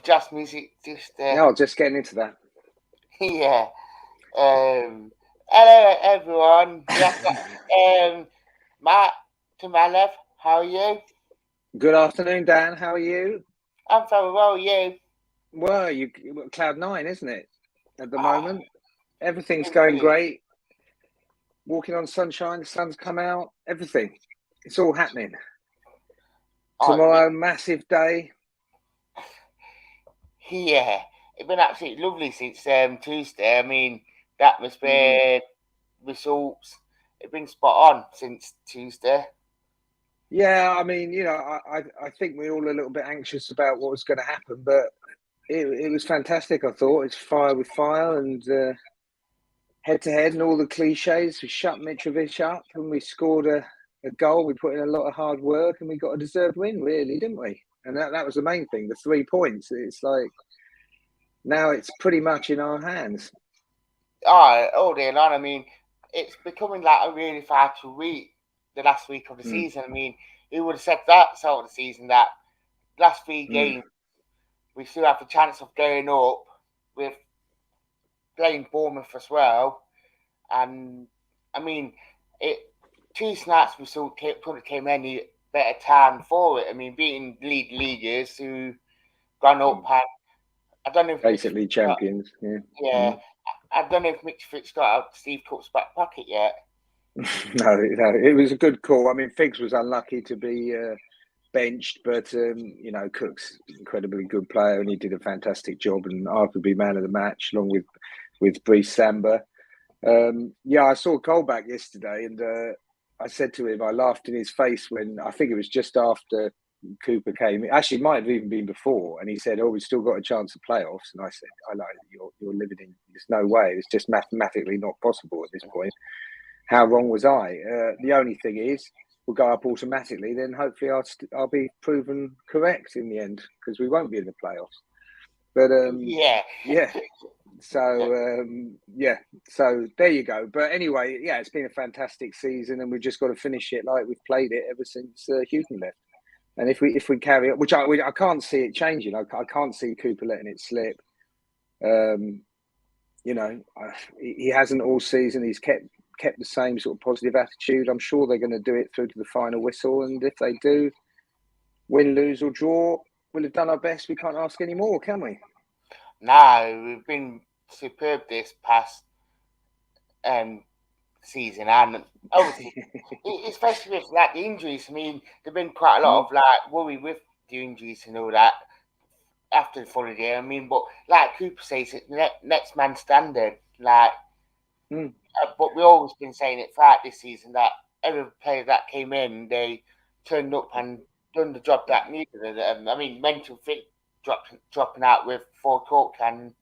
just music, just No, just getting into that. yeah. Hello everyone. Matt to my left. How are you? Good afternoon, Dan. How are you? I'm very well. You? Well, you cloud nine, isn't it? At the Ah, moment, everything's going indeed. great. Walking on sunshine, the sun's come out. Everything, it's all happening. Oh, Tomorrow, massive day. yeah. It's been absolutely lovely since Tuesday. I mean, the Mm. atmosphere, results. It's been spot on since Tuesday. Yeah, I mean, I think we're all a little bit anxious about what was going to happen, but it was fantastic. I thought it's fire with fire and head to head and all the cliches. We shut Mitrovic up and we scored a goal. We put in a lot of hard work and we got a deserved win, really, didn't we? And that was the main thing, the 3 points. It's like now it's pretty much in our hands. Oh, all day long. I mean, it's becoming like a really far to week. The last week of the Mm, season. I mean, who would have said that sort of the season that last three mm. games we still have the chance of going up with playing Bournemouth as well. And I mean, it Tuesday result couldn't have came any better time for it. I mean, beating lead leaguers who gone up and I don't know if Basically champions. Yeah. yeah, Mm. I don't know if Mitch Fitz got out Steve Cook's back pocket yet. No, it was a good call. I mean, Figs was unlucky to be benched, but Cook's incredibly good player and he did a fantastic job and arguably man of the match along with Brice Samba. Yeah, I saw Colback yesterday, and I said to him, I laughed in his face when I think it was just after Cooper came. Actually, it might have even been before, and he said, "Oh, we've still got a chance of playoffs." And I said, "I know you're living in. There's no way. It's just mathematically not possible at this point." How wrong was I? The only thing is, we'll go up automatically. Then hopefully, I'll be proven correct in the end because we won't be in the playoffs. But Yeah. yeah, so there you go. But anyway, yeah, it's been a fantastic season, and we've just got to finish it like we've played it ever since Houghton left. And if we carry it, which I can't see it changing, I can't see Cooper letting it slip. He hasn't all season. He's kept the same sort of positive attitude. I'm sure they're going to do it through to the final whistle, and if they do, win, lose or draw, we'll have done our best. We can't ask any more, can we? No, we've been superb this past season, and obviously, especially with like the injuries. I mean, there've been quite a lot of like worry with the injuries and all that after the full year. I mean, but like Cooper says, it's next man standard. Like, but we've always been saying it throughout this season that every player that came in, they turned up and done the job that needed. I mean, mental fit dropping out with 4 and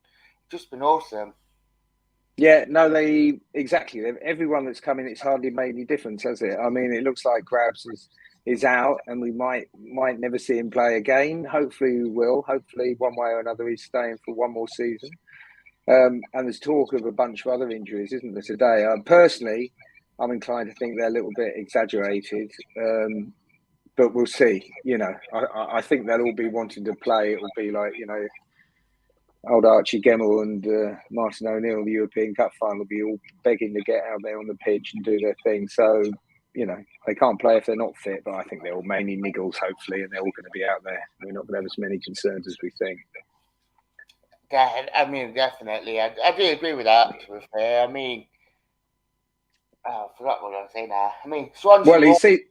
just been awesome. Yeah, no, exactly. Everyone that's come in, it's hardly made any difference, has it? I mean, it looks like Grabs is out, and we might never see him play again. Hopefully, we will. Hopefully, one way or another, he's staying for one more season. And there's talk of a bunch of other injuries, isn't there, today? Personally, I'm inclined to think they're a little bit exaggerated, but we'll see. I think they'll all be wanting to play. It will be like, old Archie Gemmell and Martin O'Neill, the European Cup final, will be all begging to get out there on the pitch and do their thing. So, they can't play if they're not fit, but I think they're all mainly niggles, hopefully, and they're all going to be out there. We're not going to have as many concerns as we think. Yeah, I mean, definitely. I do agree with that, to be fair. I mean, I forgot what I was saying now. I mean, Swansea. Well, you see,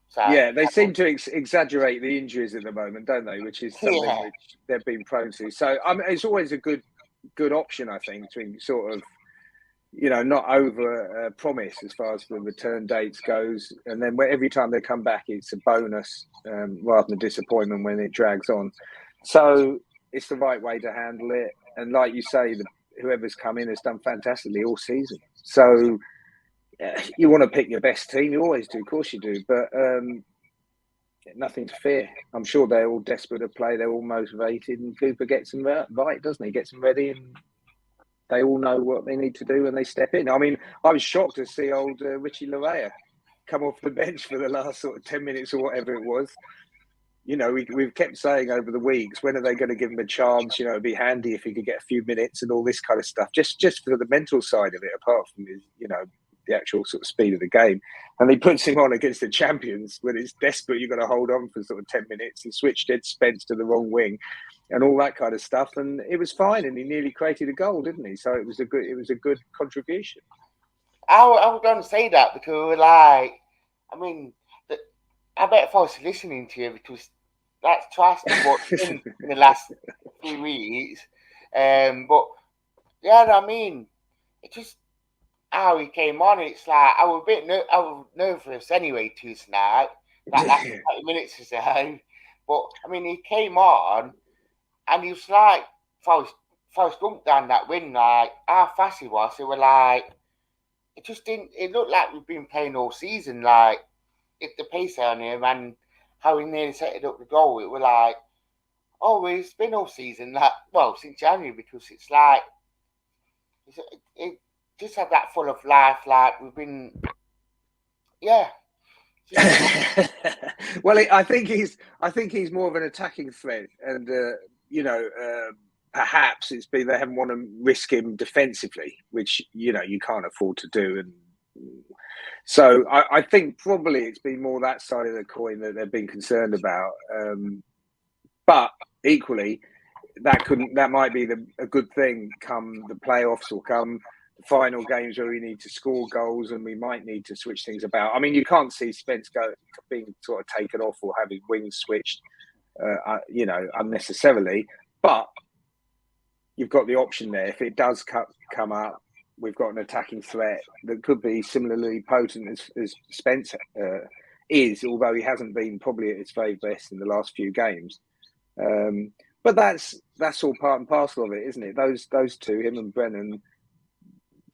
Sorry. yeah, they seem to exaggerate the injuries at the moment, don't they? Which is something Yeah. which they've been prone to. So, it's always a good option, I think, to sort of, not over promise as far as the return dates goes. And then every time they come back, it's a bonus rather than a disappointment when it drags on. So it's the right way to handle it. And like you say, whoever's come in has done fantastically all season. So you want to pick your best team. You always do. Of course you do. But nothing to fear. I'm sure they're all desperate to play. They're all motivated. And Cooper gets them right, doesn't he? Gets them ready and they all know what they need to do when they step in. I mean, I was shocked to see old Richie Larea come off the bench for the last sort of 10 minutes or whatever it was. we've kept saying over the weeks, when are they going to give him a chance? It'd be handy if he could get a few minutes and all this kind of stuff, just for the mental side of it, apart from his, the actual sort of speed of the game. And he puts him on against the champions when it's desperate. You've got to hold on for sort of 10 minutes and switched Ed Spence to the wrong wing and all that kind of stuff. And it was fine. And he nearly created a goal, didn't he? So it was a good contribution. I was going to say that because, I bet if I was listening to you, because that's twice what's in the last few weeks. But yeah, it just how he came on. It's like I was nervous anyway tonight. That last 30 minutes or so. But he came on and he was like Forrest Gump down that wing, like how fast he was. They were like, it just didn't. It looked like we've been playing all season, like the pace on him and how he nearly set up the goal. It was like, oh, it's been all season, since January, because it's like it just had that full of life, like we've been, yeah. Well, I think he's more of an attacking threat, and perhaps it's been they haven't want to risk him defensively, which you can't afford to do, and so I think probably it's been more that side of the coin that they've been concerned about. But equally, that might be a good thing come the playoffs or come the final games where we need to score goals and we might need to switch things about. You can't see Spence being sort of taken off or having wings switched, unnecessarily. But you've got the option there. If it does come up, we've got an attacking threat that could be similarly potent as Spence is, although he hasn't been probably at his very best in the last few games. But that's all part and parcel of it, isn't it? Those two, him and Brennan,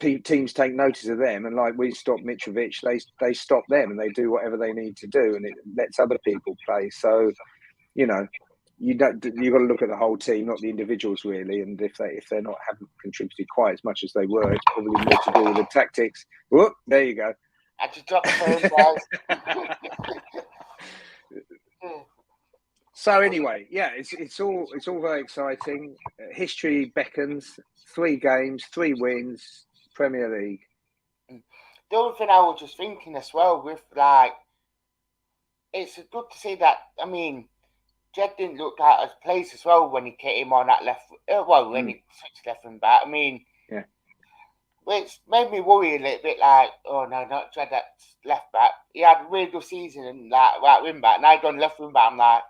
teams take notice of them, and like we stop Mitrovic, they stop them and they do whatever they need to do, and it lets other people play. So, you've got to look at the whole team, not the individuals really. And if they're not haven't contributed quite as much as they were, it's probably more to do with the tactics. Whoop, there you go. I just dropped the phone, guys. So anyway, yeah, it's all very exciting. History beckons. 3 games, 3 wins, Premier League. The other thing I was just thinking as well with it's good to see that. Jed didn't look out of place as well when he came on that left. When he switched left and back. Yeah. Which made me worry a little bit. Like, oh no, not Jed that's left back. He had a really good season and right wing back. Now he's gone left wing back. I'm like,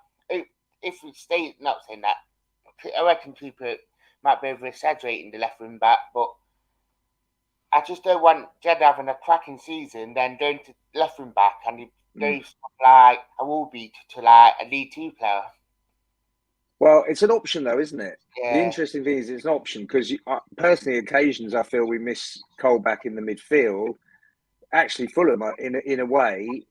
if we stay, not saying that, I reckon people might be over exaggerating the left wing back, but I just don't want Jed having a cracking season, then going to left wing back and he goes from I will be to a League 2 player. Well, it's an option though, isn't it? Yeah. The interesting thing is it's an option because personally, occasions I feel we miss Colback in the midfield. Actually, Fulham, in a way,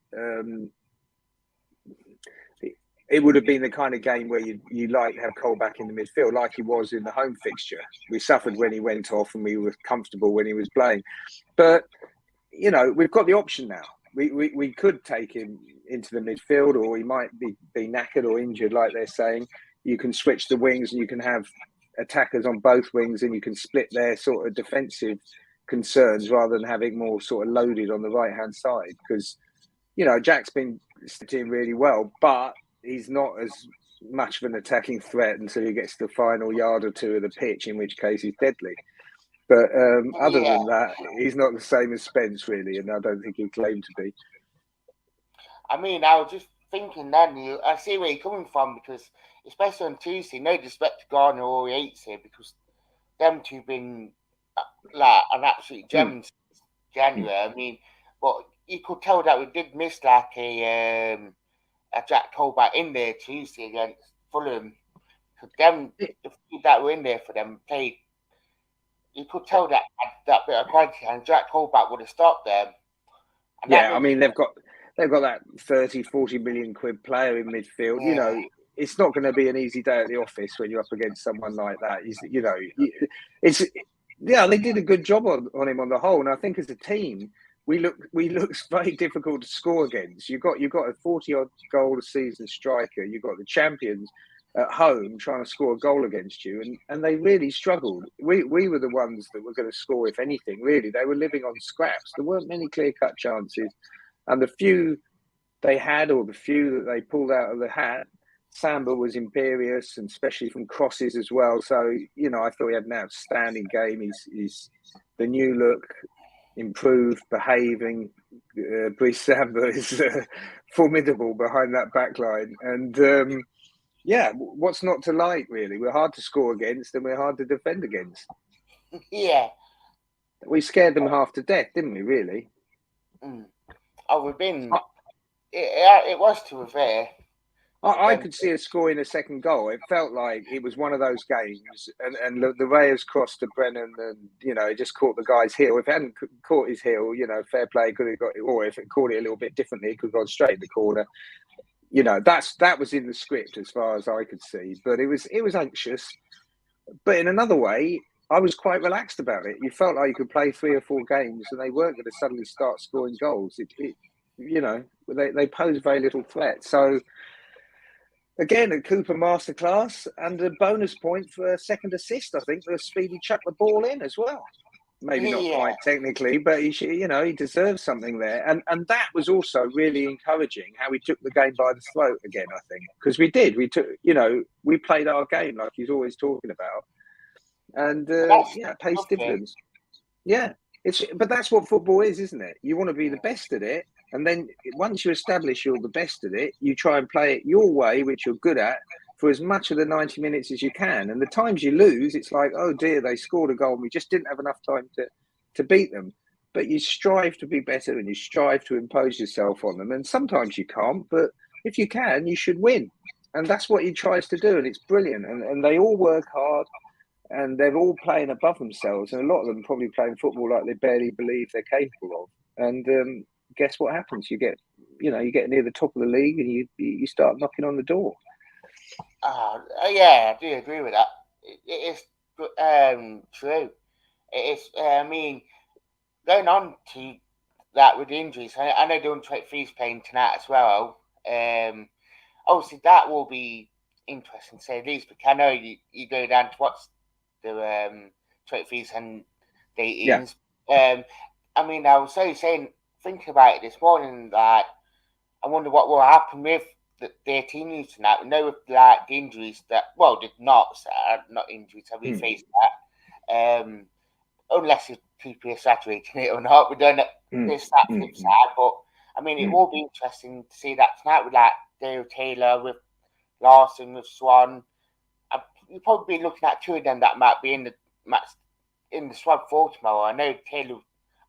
it would have been the kind of game where you like to have Colback in the midfield, like he was in the home fixture. We suffered when he went off, and we were comfortable when he was playing. But we've got the option now. We could take him into the midfield, or he might be knackered or injured, like they're saying. You can switch the wings, and you can have attackers on both wings, and you can split their sort of defensive concerns rather than having more sort of loaded on the right hand side. Because Jack's been sitting really well, but he's not as much of an attacking threat until he gets to the final yard or two of the pitch, in which case he's deadly. But other than that, he's not the same as Spence, really, and I don't think he'd claim to be. I was just thinking then, I see where you're coming from, because especially on Tuesday, no disrespect to Garner or Yates here, because them two been an absolute gem since January. But you could tell that we did miss a Jack Colback in there Tuesday against Fulham. Them, the few that were in there for them played. You could tell that bit of quality, and Jack Colback would have stopped them. They've got that 30, 40 million quid player in midfield. Yeah. It's not going to be an easy day at the office when you're up against someone like that. They did a good job on him on the whole, and I think as a team we look very difficult to score against. You've got a 40-odd goal a season striker. You've got the champions at home trying to score a goal against you, and they really struggled. We were the ones that were going to score, if anything. Really, they were living on scraps. There weren't many clear-cut chances, and the few they had, or the few that they pulled out of the hat, Samba was imperious, and especially from crosses as well. So, you know, I thought he had an outstanding game. He's the new look, improved, behaving. Brice Samba is formidable behind that back line. And, yeah, what's not to like, really? We're hard to score against and we're hard to defend against. Yeah. We scared them half to death, didn't we, really? Oh, we've been... It was, to be fair. I could see us scoring a second goal. It felt like it was one of those games, and the Reyes crossed to Brennan, and you know, it just caught the guy's heel. If it hadn't caught his heel, you know, fair play, could have got it. Or if it caught it a little bit differently, it could have gone straight in the corner. You know, that was in the script as far as I could see. But it was anxious. But in another way, I was quite relaxed about it. You felt like you could play 3 or 4 games, and they weren't going to suddenly start scoring goals. You know, they posed very little threat. So. Again, a Cooper masterclass and a bonus point for a second assist. I think for Speedy chucked the ball in as well. Maybe not quite technically, but he deserves something there. And that was also really encouraging how we took the game by the throat again. I think because we did. We took, we played our game like he's always talking about, and it pays dividends. Yeah, but that's what football is, isn't it? You want to be the best at it. And then once you establish you're the best at it, you try and play it your way, which you're good at, for as much of the 90 minutes as you can. And the times you lose, it's like, oh dear, they scored a goal and we just didn't have enough time to beat them. But you strive to be better and you strive to impose yourself on them. And sometimes you can't, but if you can, you should win. And that's what he tries to do. And it's brilliant. And they all work hard and they're all playing above themselves. And a lot of them probably playing football like they barely believe they're capable of. And, guess what happens? You get near the top of the league and you start knocking on the door. Yeah, I do agree with that. It is true. It is. I mean, going on to that with injuries, I know the under-23's playing tonight as well. Obviously that will be interesting to say the least. Because I know you go down to watch the 23s and the 18s. Yeah. I mean, I was saying. Thinking about it this morning, like I wonder what will happen with the 18s tonight. We know with the injuries that did not injuries. Have we faced that? Unless people are saturating it or not, we don't know. There's that flip side, but I mean, it will be interesting to see that tonight with Dale Taylor, with Larson, with Swan. You'll probably be looking at 2 of them that might be in the match in the squad for tomorrow. I know Taylor.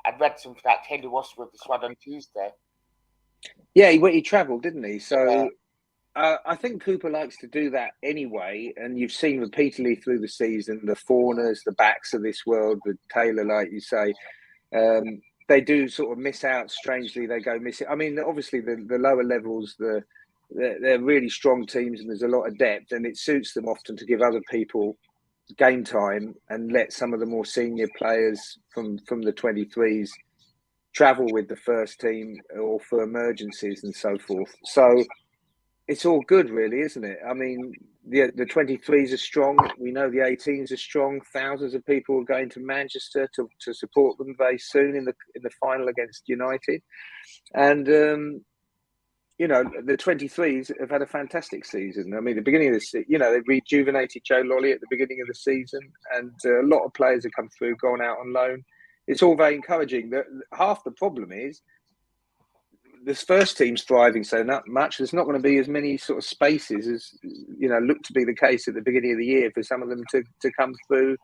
I'd read something that Taylor was with the squad on Tuesday. Yeah, he travelled, didn't he? So I think Cooper likes to do that anyway. And you've seen repeatedly through the season, the Fauners, the backs of this world, the Taylor, like you say, they do sort of miss out strangely. They go missing. I mean, obviously the lower levels, they're really strong teams and there's a lot of depth and it suits them often to give other people game time and let some of the more senior players from the 23s travel with the first team or for emergencies and so forth. So it's all good, really, isn't it? I mean, the 23s are strong. We know the 18s are strong. Thousands of people are going to Manchester to support them very soon in the final against United. And the 23s have had a fantastic season. I mean, the beginning of the season, they rejuvenated Joe Lolly at the beginning of the season, and a lot of players have come through, gone out on loan. It's all very encouraging. Half the problem is this first team's thriving so much. There's not going to be as many sort of spaces as looked to be the case at the beginning of the year for some of them to come through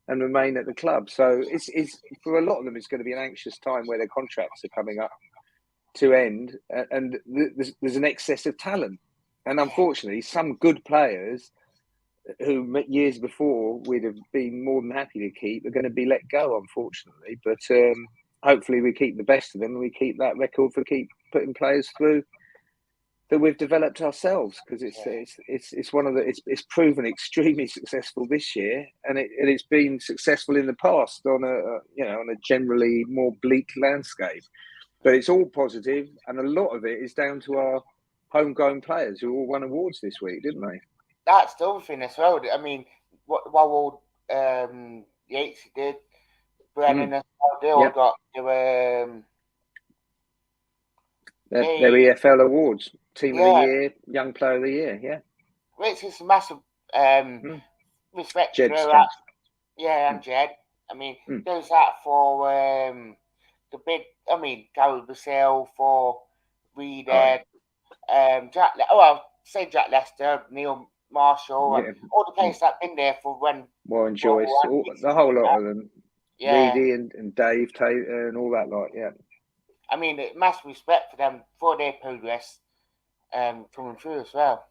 and remain at the club. So it's for a lot of them, it's going to be an anxious time where their contracts are coming up to end, and there's an excess of talent, and unfortunately some good players who years before we'd have been more than happy to keep are going to be let go, unfortunately. But hopefully we keep the best of them and we keep that record for keep putting players through that we've developed ourselves, because it's one of the it's proven extremely successful this year, and it's been successful in the past on a generally more bleak landscape. But it's all positive, and a lot of it is down to our homegrown players who all won awards this week, didn't they? That's the other thing as well. I mean, what all Yates did, Brennan as well, they all got their EFL awards, Team of the Year, Young Player of the Year, which is massive respect Jed for that. Yeah, and Jed. I mean, there's that for the big. I mean, Gary Bissell for Reed, Jack. I'll say Jack Lester, Neil Marshall, and all the players that've been there for when Warren Joyce, the whole lot of them. Reedy and Dave Taylor and all that lot. Yeah. I mean, massive respect for them for their progress coming through as well.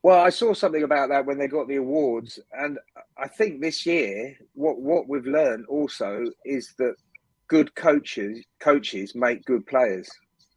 Well, I saw something about that when they got the awards, and I think this year what we've learned also is that good coaches make good players.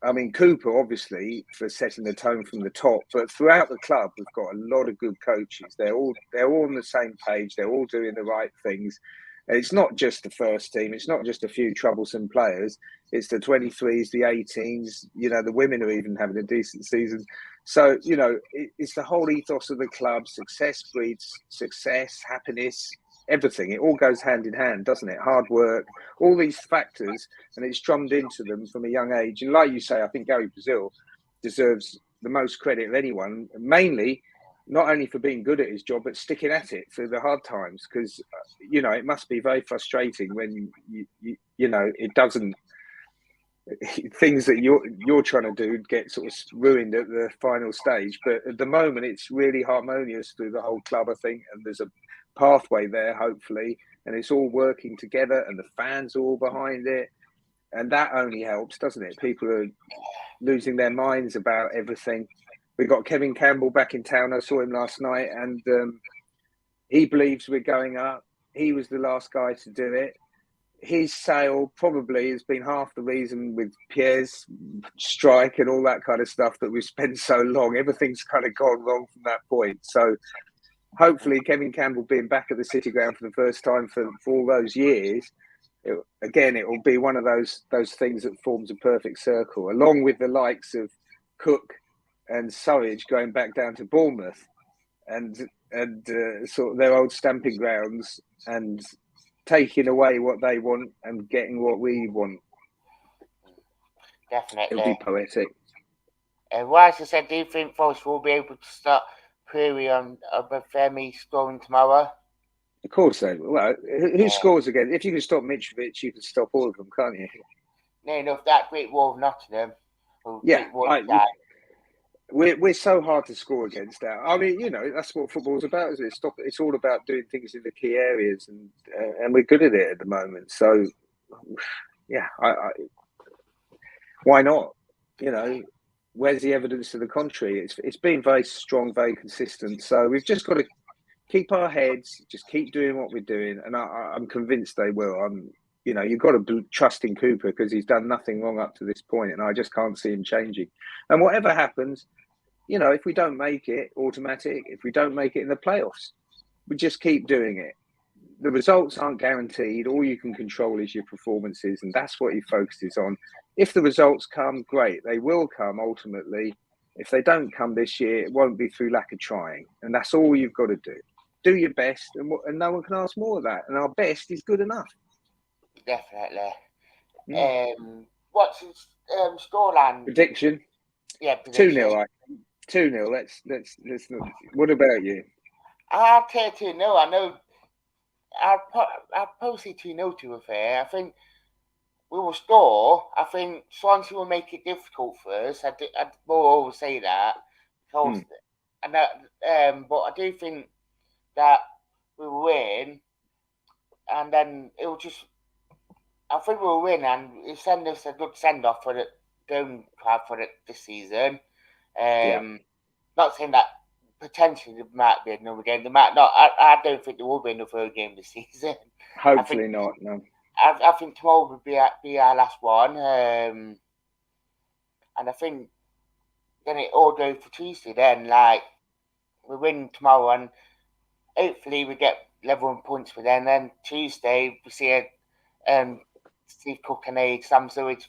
I mean, Cooper obviously for setting the tone from the top, but throughout the club we've got a lot of good coaches. They're all on the same page. They're all doing the right things. And it's not just the first team. It's not just a few troublesome players. It's the 23s, the 18s. The women are even having a decent season. So, it's the whole ethos of the club. Success breeds success, happiness, everything. It all goes hand in hand, doesn't it? Hard work, all these factors, and it's drummed into them from a young age. And like you say, I think Gary Brazil deserves the most credit of anyone, mainly not only for being good at his job, but sticking at it through the hard times. Because, it must be very frustrating when, it doesn't, things that you're trying to do get sort of ruined at the final stage. But at the moment, it's really harmonious through the whole club, I think. And there's a pathway there, hopefully. And it's all working together and the fans are all behind it. And that only helps, doesn't it? People are losing their minds about everything. We got Kevin Campbell back in town. I saw him last night, and he believes we're going up. He was the last guy to do it. His sale probably has been half the reason with Pierre's strike and all that kind of stuff that we've spent so long. Everything's kind of gone wrong from that point. So hopefully Kevin Campbell being back at the City Ground for the first time for all those years, it will be one of those things that forms a perfect circle, along with the likes of Cook and Surridge going back down to Bournemouth and sort of their old stamping grounds and taking away what they want and getting what we want. Definitely. It'll be poetic. As I said, do you think Forest will be able to start Prairie on Femi scoring tomorrow? Of course they will. Well, who scores again? If you can stop Mitrovic, you can stop all of them, can't you? No, enough that Great Wall of Nottingham. We're so hard to score against that. I mean, that's what football's about, isn't it? It's all about doing things in the key areas, and we're good at it at the moment. So, yeah, why not? Where's the evidence to the contrary? It's been very strong, very consistent. So we've just got to keep our heads, just keep doing what we're doing, and I'm convinced they will. You've got to trust in Cooper because he's done nothing wrong up to this point, and I just can't see him changing. And whatever happens, if we don't make it, automatic. If we don't make it in the playoffs, we just keep doing it. The results aren't guaranteed. All you can control is your performances, and that's what he focuses on. If the results come, great. They will come ultimately. If they don't come this year, it won't be through lack of trying, and that's all you've got to do. Do your best, and no one can ask more of that. And our best is good enough. Definitely. What's his scoreline prediction? Yeah, 2-0. 2-0. Let's. What about you? I'll tell 2-0. I know. I'll probably 2-0 to be fair. I think we will score. I think Swansea will make it difficult for us. I will always say that because, but I do think that we will win, and then it will just. I think we'll win, and it'll send us a good send off for the home crowd for this season. Not saying that potentially there might be another game. There might not. I don't think there will be another game this season. Hopefully not. No. I think tomorrow will be our last one, and I think then it all goes for Tuesday. Then like we win tomorrow, and hopefully we get level in points with them. Then Tuesday we see a Steve Cook and a Sam Surridge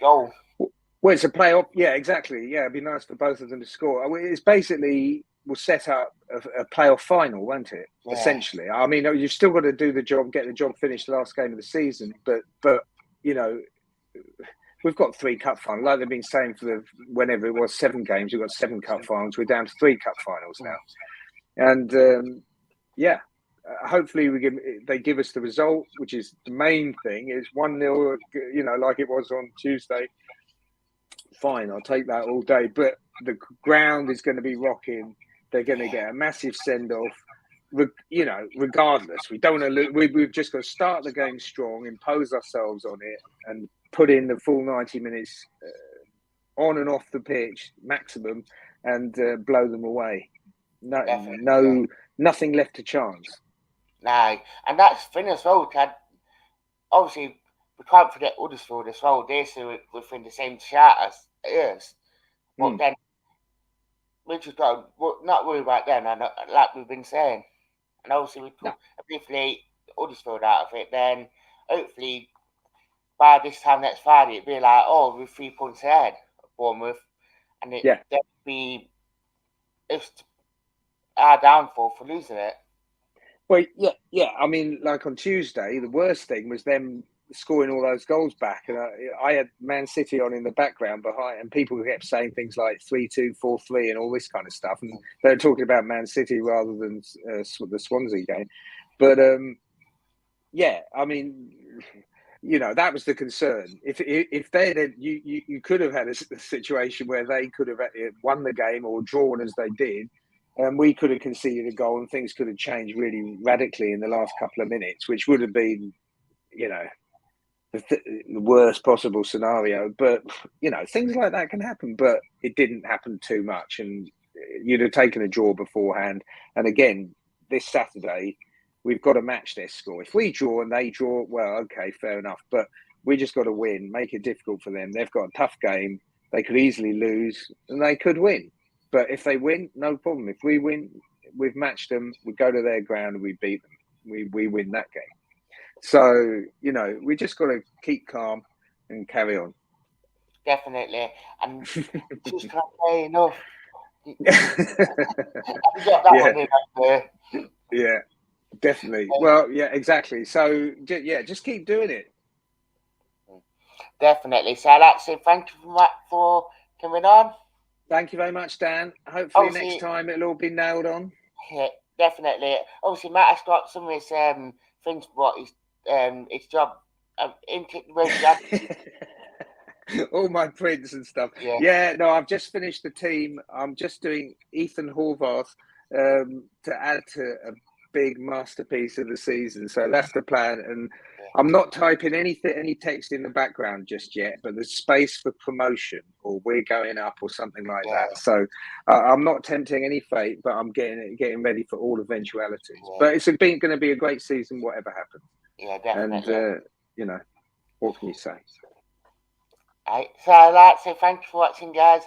goal. Well, it's a playoff. Yeah, exactly. Yeah, it'd be nice for both of them to score. I mean, it's basically will set up a playoff final, won't it? Yeah. Essentially. I mean, you've still got to do the job, get the job finished the last game of the season. But you know, we've got 3 cup finals. Like they've been saying for whenever it was 7 games, we've got 7 cup finals. We're down to 3 cup finals now. And yeah, hopefully they give us the result, which is the main thing. Is 1-0, you know, like it was on Tuesday. Fine, I'll take that all day. But the ground is going to be rocking. They're going to get a massive send off. You know, regardless, we don't want to. We've just got to start the game strong, impose ourselves on it, and put in the full 90 minutes on and off the pitch maximum, and blow them away. Nothing left to chance. No, and that's the thing as well. Obviously, we can't forget Huddersfield as well. They're still within the same chart as us. But then we just got not worry about them, and like we've been saying. And obviously, we could briefly Huddersfield out of it. Then hopefully, by this time next Friday, it'd be like, oh, we're 3 points ahead of Bournemouth, and it'd be our downfall for losing it. Well, yeah. I mean, like on Tuesday, the worst thing was them scoring all those goals back, and I had Man City on in the background behind, and people kept saying things like 3-2, 4-3, and all this kind of stuff, and they were talking about Man City rather than the Swansea game. But yeah, I mean, you know, that was the concern. If they you could have had a situation where they could have won the game or drawn as they did. And we could have conceded a goal, and things could have changed really radically in the last couple of minutes, which would have been, you know, the worst possible scenario. But, you know, things like that can happen, but it didn't happen too much. And you'd have taken a draw beforehand. And again, this Saturday, we've got to match their score. If we draw and they draw, well, okay, fair enough. But we just got to win, make it difficult for them. They've got a tough game. They could easily lose, and they could win. But if they win, no problem. If we win, we've matched them. We go to their ground and we beat them. We win that game. So, you know, we just got to keep calm and carry on. Definitely. And just can't say enough. Yeah, definitely. Well, yeah, exactly. So, yeah, just keep doing it. Definitely. So I'd like to say thank you for coming on. Thank you very much, Dan. Hopefully next time it'll all be nailed on. Yeah, definitely. Obviously, Matt has got some of his things, what his job, all my prints and stuff. Yeah, no, I've just finished the team. I'm just doing Ethan Horvath to add to a big masterpiece of the season. So that's the plan. And I'm not typing any text in the background just yet, but there's space for promotion or we're going up or something like that. So I'm not tempting any fate, but I'm getting ready for all eventualities. But it's going to be a great season, whatever happens. Yeah, definitely. And, you know, what can you say? Right, so I'd like to say thank you for watching, guys.